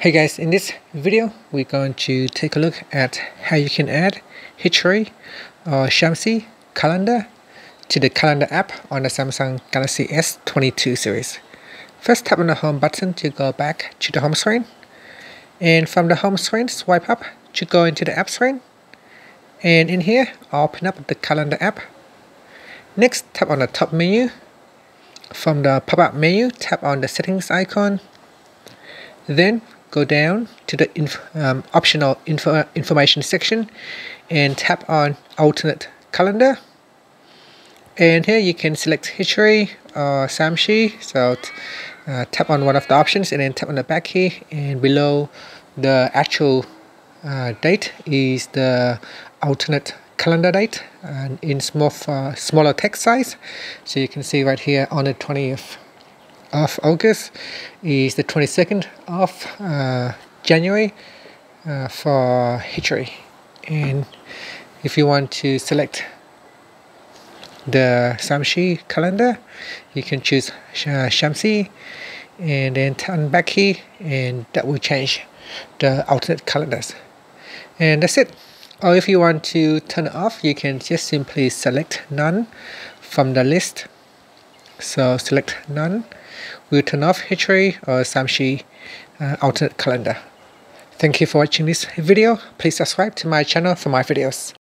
Hey guys, in this video we're going to take a look at how you can add Hijri or Shamsi calendar to the calendar app on the Samsung Galaxy S22 series. First, tap on the home button to go back to the home screen, and from the home screen swipe up to go into the app screen, and in here open up the calendar app. Next, tap on the top menu. From the pop-up menu, tap on the settings icon, then go down to the optional information section and tap on alternate calendar, and here you can select Hijri or Shamsi. So tap on one of the options and then tap on the back key, and below the actual date is the alternate calendar date, and in smaller text size. So you can see right here on the 20th of August is the 22nd of January for Hijri. And if you want to select the Shamsi calendar, you can choose Shamsi and then turn back key, and that will change the alternate calendars. And that's it. Or if you want to turn it off, you can just simply select none from the list. So select none. We'll turn off Hijri or Shamsi alternate calendar. Thank you for watching this video. Please subscribe to my channel for my videos.